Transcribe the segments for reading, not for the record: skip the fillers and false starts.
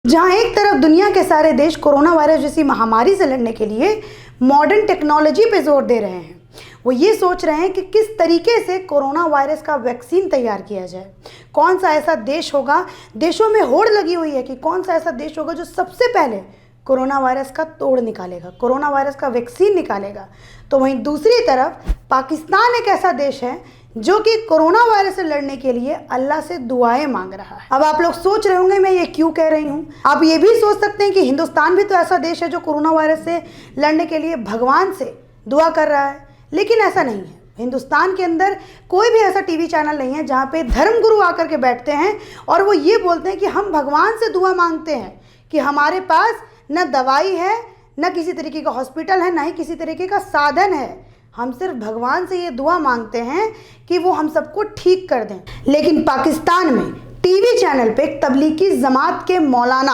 जहां एक तरफ दुनिया के सारे देश कोरोना वायरस जैसी महामारी से लड़ने के लिए मॉडर्न टेक्नोलॉजी पे जोर दे रहे हैं, वो ये सोच रहे हैं कि किस तरीके से कोरोना वायरस का वैक्सीन तैयार किया जाए। कौन सा ऐसा देश होगा, देशों में होड़ लगी हुई है कि कौन सा ऐसा देश होगा जो सबसे पहले कोरोना वायरस का तोड़ निकालेगा, कोरोना वायरस का वैक्सीन निकालेगा। तो वहीं दूसरी तरफ पाकिस्तान एक ऐसा देश है जो कि कोरोना वायरस से लड़ने के लिए अल्लाह से दुआएं मांग रहा है। अब आप लोग सोच रहे होंगे मैं ये क्यों कह रही हूँ। आप ये भी सोच सकते हैं कि हिंदुस्तान भी तो ऐसा देश है जो कोरोना वायरस से लड़ने के लिए भगवान से दुआ कर रहा है, लेकिन ऐसा नहीं है। हिंदुस्तान के अंदर कोई भी ऐसा टीवी चैनल नहीं है जहाँ पे धर्मगुरु आकर के बैठते हैं और वो ये बोलते हैं कि हम भगवान से दुआ मांगते हैं कि हमारे पास न दवाई है, न किसी तरीके का हॉस्पिटल है, न ही किसी तरीके का साधन है। हम सिर्फ भगवान से ये दुआ मांगते हैं कि वो हम सबको ठीक कर दें। लेकिन पाकिस्तान में टीवी चैनल पे एक तबलीगी जमात के मौलाना,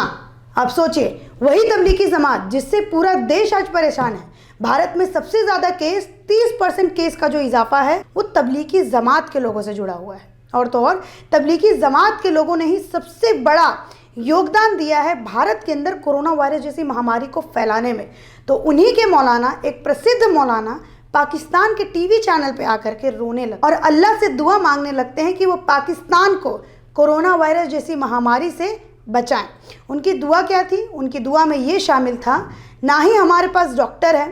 आप सोचिए वही तबलीगी जमात जिससे पूरा देश आज परेशान है। भारत में सबसे ज़्यादा केस 30% केस का जो इजाफा है वो तबलीगी जमात के लोगों से जुड़ा हुआ है। और तो और तबलीगी जमात के लोगों ने ही सबसे बड़ा योगदान दिया है भारत के अंदर कोरोना वायरस जैसी महामारी को फैलाने में। तो उन्हीं के मौलाना, एक प्रसिद्ध मौलाना, पाकिस्तान के टीवी चैनल पे आकर के रोने लगते और अल्लाह से दुआ मांगने लगते हैं कि वो पाकिस्तान को कोरोना वायरस जैसी महामारी से बचाएं। उनकी दुआ क्या थी? उनकी दुआ में ये शामिल था, ना ही हमारे पास डॉक्टर है,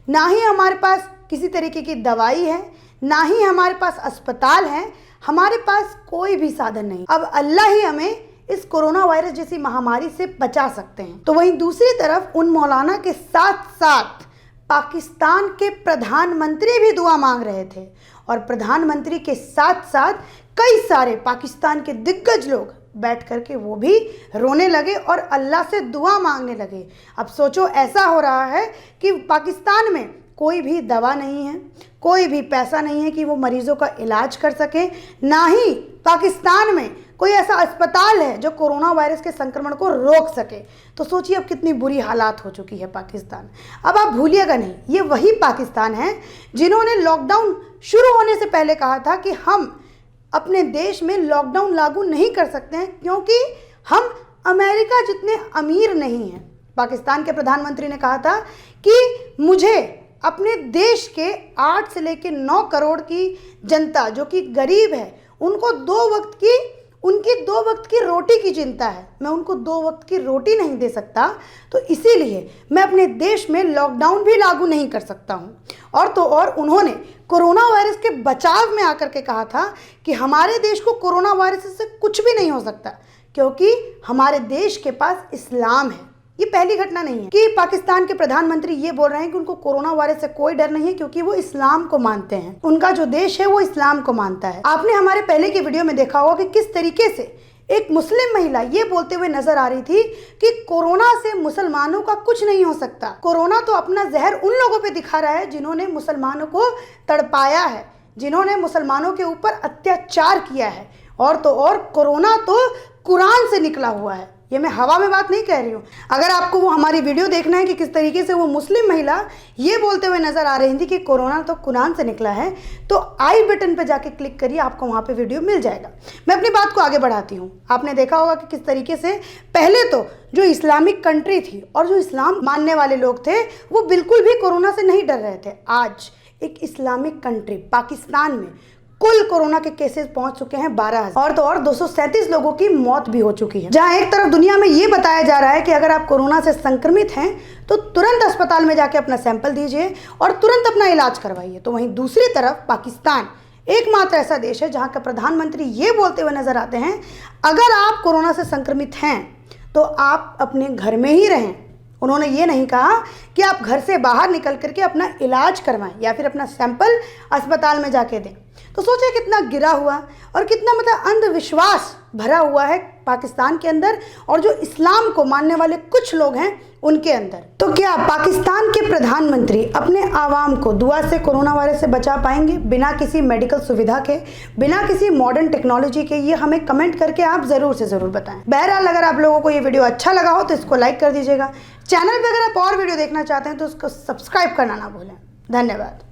ना ही हमारे पास किसी तरीके की दवाई है, ना ही हमारे पास अस्पताल है, हमारे पास कोई भी साधन नहीं। अब अल्लाह ही हमें इस कोरोना वायरस जैसी महामारी से बचा सकते हैं। तो वहीं दूसरी तरफ उन मौलाना के साथ साथ पाकिस्तान के प्रधानमंत्री भी दुआ मांग रहे थे और प्रधानमंत्री के साथ साथ कई सारे पाकिस्तान के दिग्गज लोग बैठ करके वो भी रोने लगे और अल्लाह से दुआ मांगने लगे। अब सोचो, ऐसा हो रहा है कि पाकिस्तान में कोई भी दवा नहीं है, कोई भी पैसा नहीं है कि वो मरीजों का इलाज कर सके, ना ही पाकिस्तान में कोई ऐसा अस्पताल है जो कोरोना वायरस के संक्रमण को रोक सके। तो सोचिए अब कितनी बुरी हालात हो चुकी है पाकिस्तान। अब आप भूलिएगा नहीं, ये वही पाकिस्तान है जिन्होंने लॉकडाउन शुरू होने से पहले कहा था कि हम अपने देश में लॉकडाउन लागू नहीं कर सकते हैं क्योंकि हम अमेरिका जितने अमीर नहीं हैं। पाकिस्तान के प्रधानमंत्री ने कहा था कि मुझे अपने देश के 8 से लेकर 9 करोड़ की जनता जो कि गरीब है, उनको उनकी 2 वक्त की रोटी की चिंता है। मैं उनको 2 वक्त की रोटी नहीं दे सकता, तो इसीलिए मैं अपने देश में लॉकडाउन भी लागू नहीं कर सकता हूँ। और तो और उन्होंने कोरोना वायरस के बचाव में आकर के कहा था कि हमारे देश को कोरोना वायरस से कुछ भी नहीं हो सकता क्योंकि हमारे देश के पास इस्लाम है। ये पहली घटना नहीं है कि पाकिस्तान के प्रधानमंत्री ये बोल रहे हैं कि उनको कोरोना वायरस से कोई डर नहीं है क्योंकि वो इस्लाम को मानते हैं। उनका जो देश है वो इस्लाम को मानता है। आपने हमारे पहले की वीडियो में देखा होगा कि किस तरीके से एक मुस्लिम महिला ये बोलते हुए नजर आ रही थी कि कोरोना से मुसलमानों का कुछ नहीं हो सकता। कोरोना तो अपना जहर उन लोगों पे दिखा रहा है जिन्होंने मुसलमानों को तड़पाया है, जिन्होंने मुसलमानों के ऊपर अत्याचार किया है। और तो और कोरोना तो कुरान से निकला हुआ है। ये मैं हवा में बात नहीं कह रही हूँ। अगर आपको वो हमारी वीडियो देखना है कि किस तरीके से वो मुस्लिम महिला ये बोलते हुए नजर आ रही थी कि कोरोना तो कुरान से निकला है, तो आई बटन पे जाके क्लिक करिए, आपको वहाँ पे वीडियो मिल जाएगा। मैं अपनी बात को आगे बढ़ाती हूँ। आपने देखा होगा कि किस तरीके से पहले तो जो इस्लामिक कंट्री थी और जो इस्लाम मानने वाले लोग थे वो बिल्कुल भी कोरोना से नहीं डर रहे थे। आज एक इस्लामिक कंट्री पाकिस्तान में कुल कोरोना के केसेस पहुंच चुके हैं 12,000 और तो और 237 लोगों की मौत भी हो चुकी है। जहां एक तरफ दुनिया में ये बताया जा रहा है कि अगर आप कोरोना से संक्रमित हैं तो तुरंत अस्पताल में जाके अपना सैंपल दीजिए और तुरंत अपना इलाज करवाइए, तो वहीं दूसरी तरफ पाकिस्तान एकमात्र ऐसा देश है जहाँ का प्रधानमंत्री ये बोलते हुए नजर आते हैं, अगर आप कोरोना से संक्रमित हैं तो आप अपने घर में ही रहें। उन्होंने ये नहीं कहा कि आप घर से बाहर निकल करके अपना इलाज करवाएं या फिर अपना सैंपल अस्पताल में जाके दें। तो सोचिए कितना गिरा हुआ और कितना मतलब अंधविश्वास भरा हुआ है पाकिस्तान के अंदर और जो इस्लाम को मानने वाले कुछ लोग हैं उनके अंदर। तो क्या पाकिस्तान के प्रधानमंत्री अपने आवाम को दुआ से कोरोना वायरस से बचा पाएंगे बिना किसी मेडिकल सुविधा के, बिना किसी मॉडर्न टेक्नोलॉजी के? ये हमें कमेंट करके आप ज़रूर से ज़रूर बताएं। बहरहाल अगर आप लोगों को ये वीडियो अच्छा लगा हो तो इसको लाइक कर दीजिएगा। चैनल पर अगर आप और वीडियो देखना चाहते हैं तो उसको सब्सक्राइब करना ना भूलें। धन्यवाद।